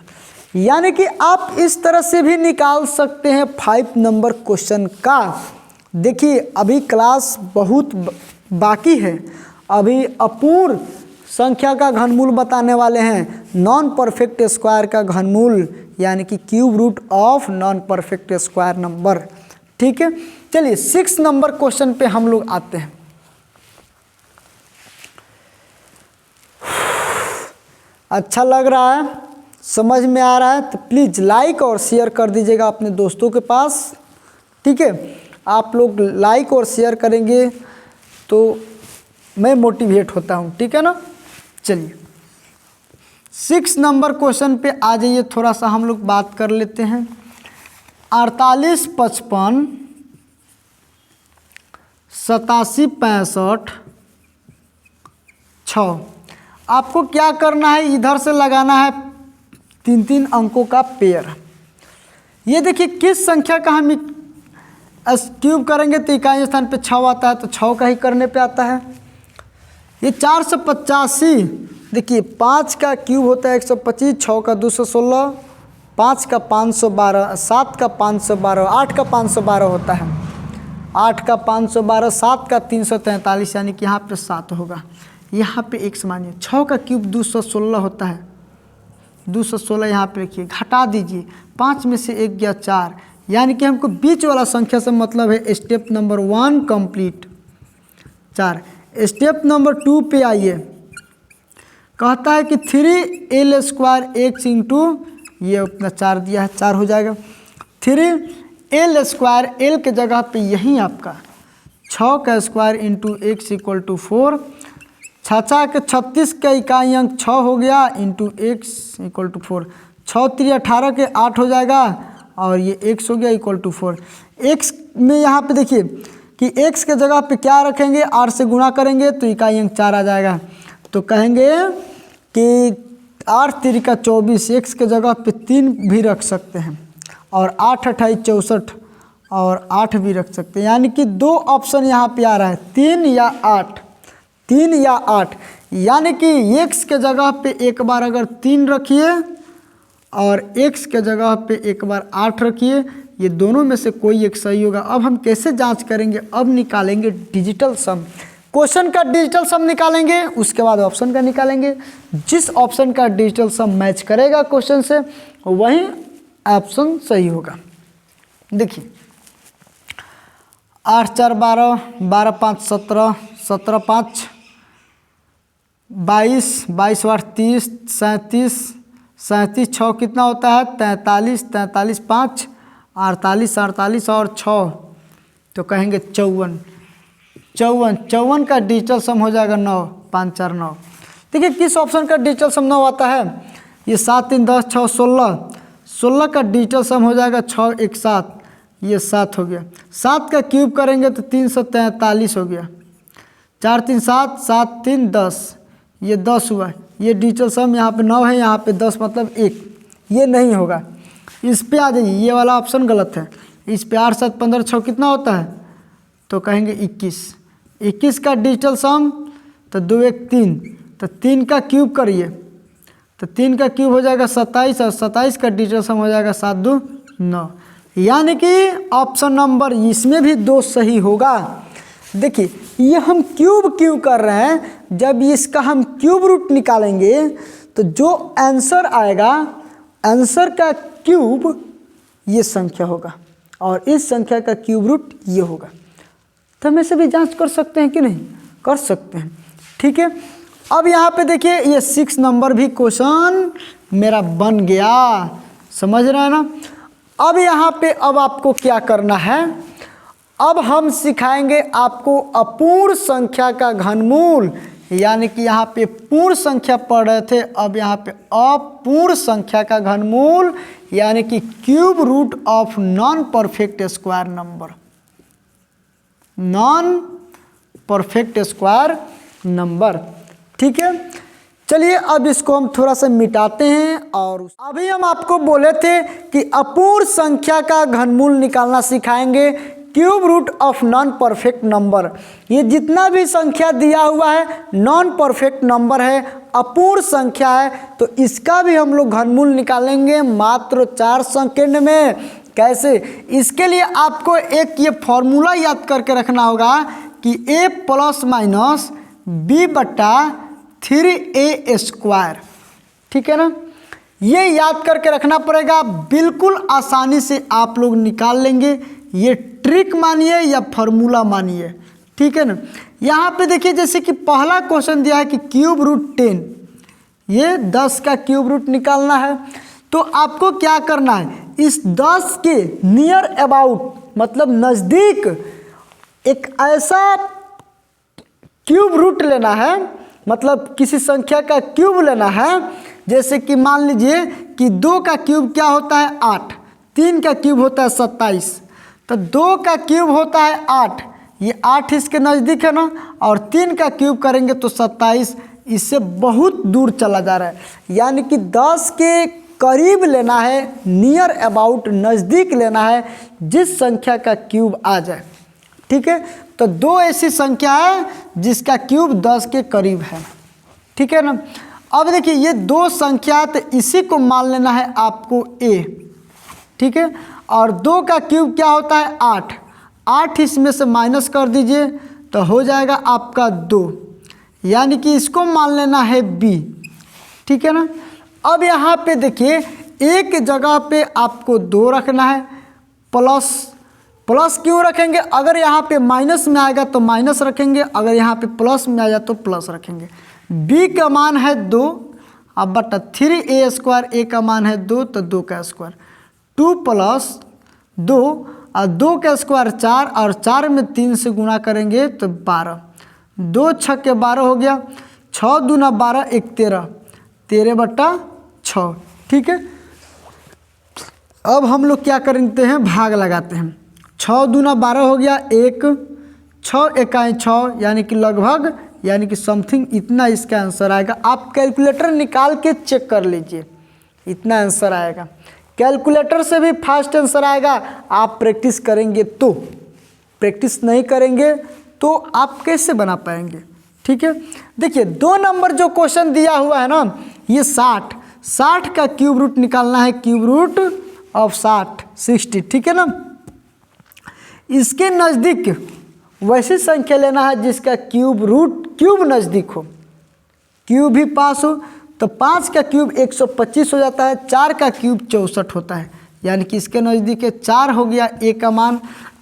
यानी कि आप इस तरह से भी निकाल सकते हैं 5 नंबर क्वेश्चन का। देखिए अभी क्लास बहुत बाकी है, अभी अपूर्ण संख्या का घनमूल बताने वाले हैं, नॉन परफेक्ट स्क्वायर का घनमूल, यानी कि cube root of non perfect square number, ठीक है। चलिए 6 नंबर क्वेश्चन पे हम लोग आते हैं। अच्छा लग रहा है, समझ में आ रहा है तो प्लीज़ लाइक और शेयर कर दीजिएगा अपने दोस्तों के पास, ठीक है। आप लोग लाइक और शेयर करेंगे तो मैं मोटिवेट होता हूँ, ठीक है ना। चलिए 6 नंबर क्वेश्चन पे आ जाइए, थोड़ा सा हम लोग बात कर लेते हैं। 48 55 87 65 6, आपको क्या करना है, इधर से लगाना है 3 अंकों का पेयर। ये देखिए किस संख्या का हम क्यूब करेंगे तो इकाई स्थान पे 6 आता है, तो 6 का ही करने पे आता है। ये 485, देखिए 5 का क्यूब होता है 125, 6 का 216, 5 का 512, 7 का 512, 8 का 512 होता है, 8 का 512, 7 का 343, यानी कि यहाँ पे 7 होगा। यहाँ पे एक मानिए 6 का क्यूब 216 होता है, 216 यहाँ पे रखिए, घटा दीजिए, 5 में से 1 गया 4, यानी कि हमको बीच वाला संख्या से मतलब है। Step number 1 complete, 4। Step number 2 पे आइए, कहता है कि 3l² x इंटू, ये अपना 4 दिया है, 4 हो जाएगा। 3l² l के जगह पे यही आपका 6 का square into x equal to 4, 6 के 36 का इकाई अंक 6 हो गया इंटू x इक्वल टू 4, 6 3 18 के 8 हो जाएगा और ये x हो गया इक्वल टू 4। x में यहाँ पे देखिए कि x के जगह पे क्या रखेंगे, 8 से गुणा करेंगे तो इकाई अंक 4 आ जाएगा, तो कहेंगे कि 8 3 का 24, x के जगह पे 3 भी रख सकते हैं और 8 28 64 और 8 भी रख सकते हैं, यानी कि 2 ऑप्शन यहाँ पे आ रहा है, 3 या 8, 3 या 8, यानी कि x के जगह पे एक बार अगर 3 रखिए और x के जगह पे एक बार 8 रखिए, ये दोनों में से कोई एक सही होगा। अब हम कैसे जांच करेंगे, अब निकालेंगे डिजिटल सम, क्वेश्चन का डिजिटल सम निकालेंगे, उसके बाद ऑप्शन का निकालेंगे। जिस ऑप्शन का डिजिटल सम मैच करेगा क्वेश्चन से वही ऑप्शन सही होगा। देखिए 8 4 12, 12 5 17, 17 5 22, 22 8 30, 37, 37 6 कितना होता है 43, 43 5 48, 48 और 6 तो कहेंगे 54, 54, 54 का डिजिटल सम हो जाएगा 9, 5 4 9। देखिए किस ऑप्शन का डिजिटल सम 9 आता है, ये 7 3 10 6 16, 16 का डिजिटल सम हो जाएगा 6 1 7, ये 7 हो गया। 7 का क्यूब करेंगे तो 343 हो गया। 4 3 7, 7 3 10, ये 10 हुआ। ये डिजिटल सम यहाँ पे 9 है, यहाँ पे 10 मतलब 1, ये नहीं होगा। इस पे आ जाइए, ये वाला ऑप्शन गलत है। इस पे 8 7 15 6 कितना होता है तो कहेंगे 21, 21 का डिजिटल सम तो 2 1 3, तो 3 का क्यूब करिए तो 3 का क्यूब हो जाएगा 27 और 27 का डिजिटल सम हो जाएगा 7 2 9। यानी कि ऑप्शन नंबर इसमें भी 2 सही होगा। देखिए ये हम क्यूब क्यों कर रहे हैं, जब इसका हम क्यूब रूट निकालेंगे तो जो आंसर आएगा, आंसर का क्यूब ये संख्या होगा और इस संख्या का क्यूब रूट ये होगा। तो हम ऐसे भी जांच कर सकते हैं कि नहीं, कर सकते हैं। ठीक है, अब यहाँ पे देखिए ये 6 नंबर भी क्वेश्चन मेरा बन गया, समझ रहे हैं ना। अब यहाँ पे अब आपको क्या करना है, अब हम सिखाएंगे आपको अपूर्ण संख्या का घनमूल, यानी कि यहाँ पे पूर्ण संख्या पढ़ रहे थे, अब यहाँ पे अपूर्ण संख्या का घनमूल यानी कि cube root of non perfect square number, non perfect square number. ठीक है, चलिए अब इसको हम थोड़ा सा मिटाते हैं। और अभी हम आपको बोले थे कि अपूर्ण संख्या का घनमूल निकालना सिखाएंगे, cube root of non perfect number. ये जितना भी संख्या दिया हुआ है नॉन परफेक्ट नंबर है, अपूर्ण संख्या है, तो इसका भी हम लोग घनमूल निकालेंगे मात्र 4 सेकंड में। कैसे, इसके लिए आपको एक ये फॉर्मूला याद करके रखना होगा कि a प्लस माइनस b बटा 3a स्क्वायर। ठीक है ना, ये याद करके रखना पड़ेगा, बिल्कुल आसानी से आप लोग निकाल लेंगे। ये ट्रिक मानिए या फॉर्मूला मानिए। ठीक है ना, यहाँ पे देखिए जैसे कि पहला क्वेश्चन दिया है कि क्यूब रूट 10, ये 10 का क्यूब रूट निकालना है। तो आपको क्या करना है, इस 10 के नियर अबाउट मतलब नज़दीक एक ऐसा क्यूब रूट लेना है, मतलब किसी संख्या का क्यूब लेना है। जैसे कि मान लीजिए कि 2 का क्यूब क्या होता है 8, 3 का क्यूब होता है 27, तो 2 का क्यूब होता है 8, ये 8 इसके नज़दीक है ना, और 3 का क्यूब करेंगे तो 27, इससे बहुत दूर चला जा रहा है। यानी कि 10 के करीब लेना है, नियर अबाउट नज़दीक लेना है, जिस संख्या का क्यूब आ जाए। ठीक है, तो 2 ऐसी संख्या है जिसका क्यूब 10 के करीब है। ठीक है ना, अब देखिए ये 2 संख्या, तो इसी को मान लेना है आपको a। ठीक है, और 2 का क्यूब क्या होता है 8, 8 इसमें से माइनस कर दीजिए तो हो जाएगा आपका 2, यानी कि इसको मान लेना है b। ठीक है ना, अब यहाँ पे देखिए एक जगह पे आपको 2 रखना है, प्लस, प्लस क्यों रखेंगे, अगर यहाँ पे माइनस में आएगा तो माइनस रखेंगे, अगर यहाँ पे प्लस में आएगा तो प्लस रखेंगे। b का मान है 2, अब बटा 3a स्क्वायर, a का मान है 2 तो 2 का स्क्वायर, 2 प्लस 2 और 2 का स्क्वायर 4, और 4 में 3 से गुणा करेंगे तो 12, 2 6 के 12 हो गया, 6 दूना 12 1 13, 13 बटा 6। ठीक है, अब हम लोग क्या करते हैं, भाग लगाते हैं। 6 दूना 12 हो गया 1, 6 इकाई 6, यानी कि लगभग, यानी कि समथिंग इतना इसका आंसर आएगा। आप कैलकुलेटर निकाल के चेक कर लीजिए, इतना आंसर आएगा। कैलकुलेटर से भी फास्ट आंसर आएगा, आप प्रैक्टिस करेंगे तो। प्रैक्टिस नहीं करेंगे तो आप कैसे बना पाएंगे। ठीक है, देखिए 2 नंबर जो क्वेश्चन दिया हुआ है ना, ये 60, 60 का क्यूब रूट निकालना है, क्यूब रूट ऑफ 60 60। ठीक है ना, इसके नज़दीक वैसी संख्या लेना है जिसका क्यूब रूट क्यूब नज़दीक हो, क्यूब भी पास हो। तो 5 का क्यूब 125 हो जाता है, 4 का क्यूब 64 होता है, यानी कि इसके नज़दीक 4 हो गया a का मान,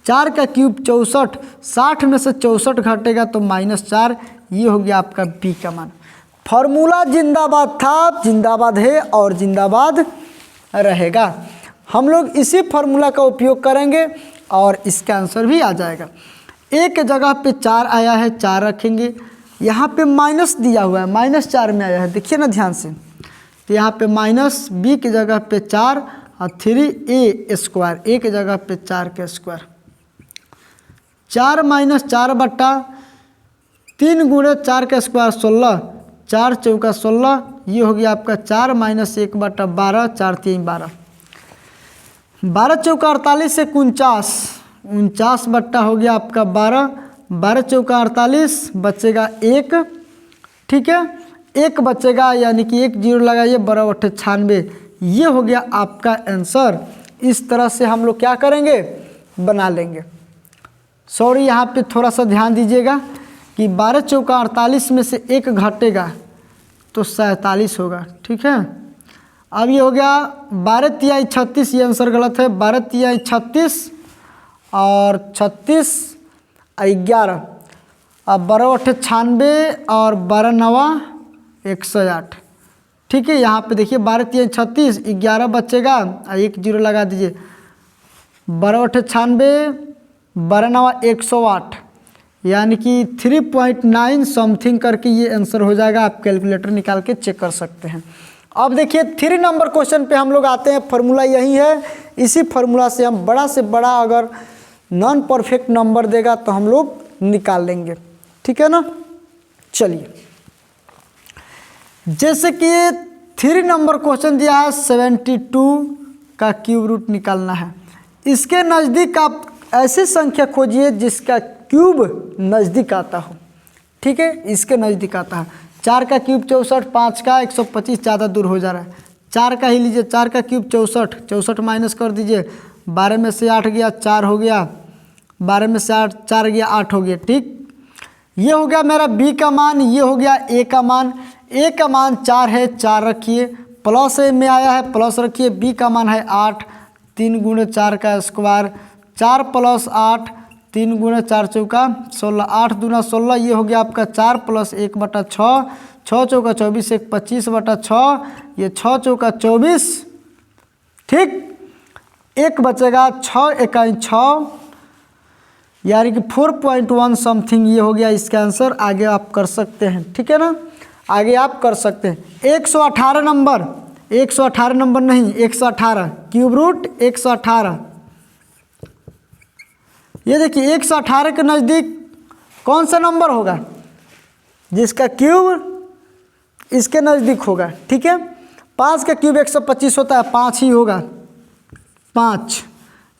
4 का क्यूब 64, 60 में से 64 घटेगा तो -4। ये हो गया आपका बी का मान। फॉर्मूला जिंदाबाद था, जिंदाबाद है और जिंदाबाद रहेगा। हम लोग इसी फॉर्मूला का उपयोग करेंगे और इसका आंसर भी आ जाएगा। एक जगह पे 4 आया है, 4 रखेंगे। यहाँ पे माइनस दिया हुआ है, -4 में आया है, देखिए ना ध्यान से। तो यहाँ पे माइनस बी की जगह पे 4 और 3a², ए की जगह पे 4 का स्क्वायर। 4 - 4 बट्टा 3 × 4 का स्क्वायर 16, 4 चौका 16। ये हो गया आपका 4 - 1 बट्टा 12, 4 × 3 = 12। 12 चौका 48 से 49, 49 बट्टा हो गया आपका 12, 12 चौका 48, बचेगा 1। ठीक है, 1 बचेगा, यानी कि 1 0 लगाइए, 12 × 8 = 96। ये हो गया आपका आंसर। इस तरह से हम लोग क्या करेंगे, बना लेंगे। सॉरी, यहाँ पे थोड़ा सा ध्यान दीजिएगा कि 12 चौका 48 में से 1 घटेगा तो 47 होगा। ठीक है, अब ये हो गया 12 × 36, ये आंसर गलत है। 12 × 36 और 36 11, अब 12 × 8 = 96 और 12 × 9 = 108। ठीक है, यहाँ पे देखिए 12 × 36, 11 बचेगा और 1 0 लगा दीजिए। 12 × 8 = 96, 12 × 9 = 108, यानी कि 3.9 समथिंग करके ये आंसर हो जाएगा। आप कैलकुलेटर निकाल के चेक कर सकते हैं। अब देखिए 3 नंबर क्वेश्चन पे हम लोग आते हैं। फार्मूला यही है, इसी फार्मूला से हम बड़ा से बड़ा अगर नॉन परफेक्ट नंबर देगा तो हम लोग निकाल लेंगे। ठीक है ना, चलिए। जैसे कि 3 नंबर क्वेश्चन दिया है, 72 का क्यूब रूट निकालना है। इसके नज़दीक आप ऐसी संख्या खोजिए जिसका क्यूब नज़दीक आता हो। ठीक है, इसके नज़दीक आता है। 4 का क्यूब 64, 5 का 125 ज़्यादा दूर हो जा रहा है। 4 का ही लीजिए, 4 का क्यूब 64, 64 माइनस कर दीजिए, 12 में से 8 गया 4 हो गया, 12 में से 8 4 गया 8 हो गया। ठीक, ये हो गया मेरा बी का मान, ये हो गया ए का मान। ए का मान 4 है, 4 रखिए, प्लस ए में आया है, प्लस रखिए। बी का मान है 8, 3 × 4 का स्क्वायर, 4 + 8, 3 × 4 चौका 16, 8 दूना 16। ये हो गया आपका 4 + 1 बटा 6, 6 चौका 24, 1 25 बटा 6, ये 6 चौका 24। ठीक, 1 बचेगा, 6 × 6, यानी कि 4.1 समथिंग ये हो गया इसका आंसर। आगे आप कर सकते हैं। ठीक है ना, आगे आप कर सकते हैं। 118 नंबर, 118 नंबर नहीं, 118 क्यूब रूट 118। ये देखिए 118 के नज़दीक कौन सा नंबर होगा, जिसका क्यूब इसके नज़दीक होगा। ठीक है, 5 का क्यूब 125 होता है, 5 ही होगा, 5।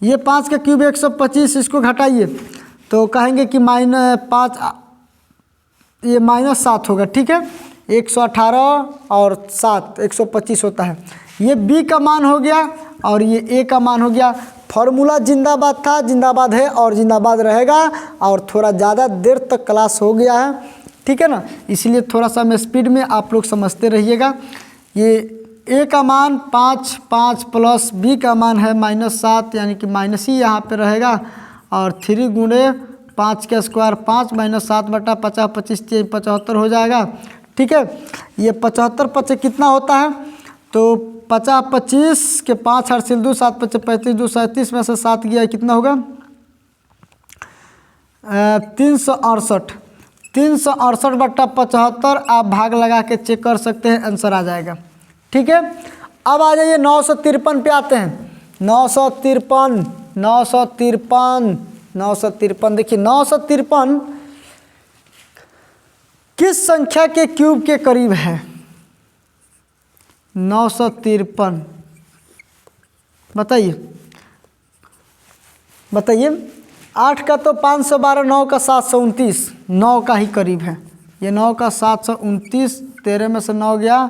ये 5 का क्यूब 125, इसको घटाइए तो कहेंगे कि -5, ये -7 होगा। ठीक है, 118 और 7 125 होता है। ये बी का मान हो गया और ये ए का मान हो गया। फॉर्मूला जिंदाबाद था, जिंदाबाद है और जिंदाबाद रहेगा। और थोड़ा ज़्यादा देर तक क्लास हो गया है, ठीक है ना, इसलिए थोड़ा सा मैं स्पीड में आप लोग समझते रहिएगा। ये ए का मान 5, 5 प्लस बी का मान है -7, यानी कि माइनस ही यहाँ पे रहेगा। और 3 × 5 का स्क्वायर 5 - 7 बटा 50, 25 3 75 हो जाएगा। ठीक है, ये 75 5 कितना होता है, तो 50 25 के 5 हासिल 2, 7 5 35, 2 37 में से 7 गया, कितना होगा 368। 368 बटा 75 आप भाग लगा के चेक कर सकते हैं, आंसर आ जाएगा। ठीक है, अब आ जाइए 953 पे आते हैं। 953 953 953, देखिए 953 किस संख्या के क्यूब के करीब है। 953 बताइए, बताइए। 8 का तो 512, 9 का 729, 9 का ही करीब है। ये 9 का 729, 13 में से 9 गया,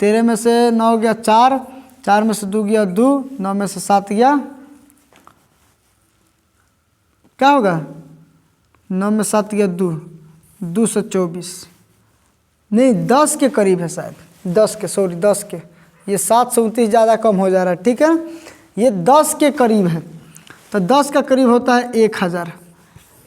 13 में से 9 गया 4, 4 में से 2 गया 2, 9 में से 7 गया, क्या होगा 9 में 7 गया 2, 2 से 24, नहीं 10 के करीब है शायद, 10 के, सॉरी 10 के। ये 729 ज़्यादा कम हो जा रहा है। ठीक है, ये 10 के करीब है। तो 10 का करीब होता है 1000।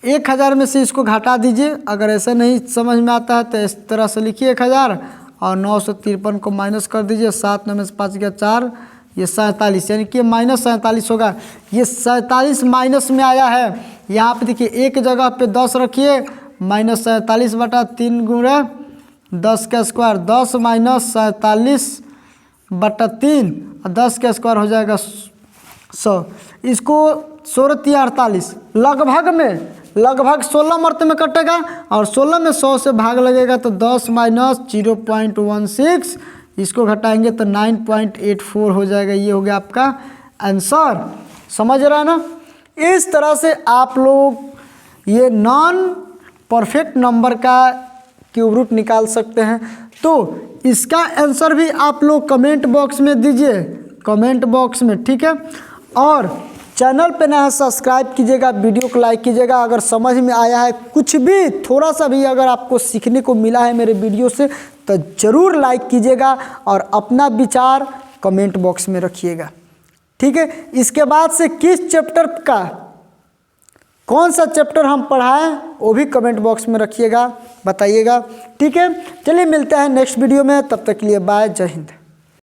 1000 में से इसको घटा दीजिए। अगर ऐसा नहीं समझ में आता है तो इस तरह से लिखिए 1000 और 953 को माइनस कर दीजिए। 7 9 में से 5 गया 4, ये 47, यानी कि -47 होगा। ये 47 माइनस में आया है। यहाँ पे देखिए एक जगह पे 10 रखिए, -47/3 गुणे 10 का स्क्वायर, 10 - 47/3 और 10 का स्क्वायर हो जाएगा 100। इसको 16×3 = 48, लगभग 16 मरते में कटेगा और 16 में 100 से भाग लगेगा तो 10 - 0.16, इसको घटाएंगे तो 9.84 हो जाएगा। ये हो गया आपका आंसर। समझ रहा है ना? इस तरह से आप लोग ये नॉन परफेक्ट नंबर का क्यूब रूट निकाल सकते हैं। तो इसका आंसर भी आप लोग कमेंट बॉक्स में दीजिए, कमेंट बॉक्स में, ठीक है। और चैनल पे नया सब्सक्राइब कीजिएगा, वीडियो को लाइक कीजिएगा। अगर समझ में आया है कुछ भी, थोड़ा सा भी अगर आपको सीखने को मिला है मेरे वीडियो से तो ज़रूर लाइक कीजिएगा और अपना विचार कमेंट बॉक्स में रखिएगा, ठीक है। इसके बाद से किस चैप्टर का, कौन सा चैप्टर हम पढ़ाएं वो भी कमेंट बॉक्स में रखिएगा, बताइएगा, ठीक है। चलिए मिलते हैं नेक्स्ट वीडियो में, तब तक के लिए बाय, जय हिंद।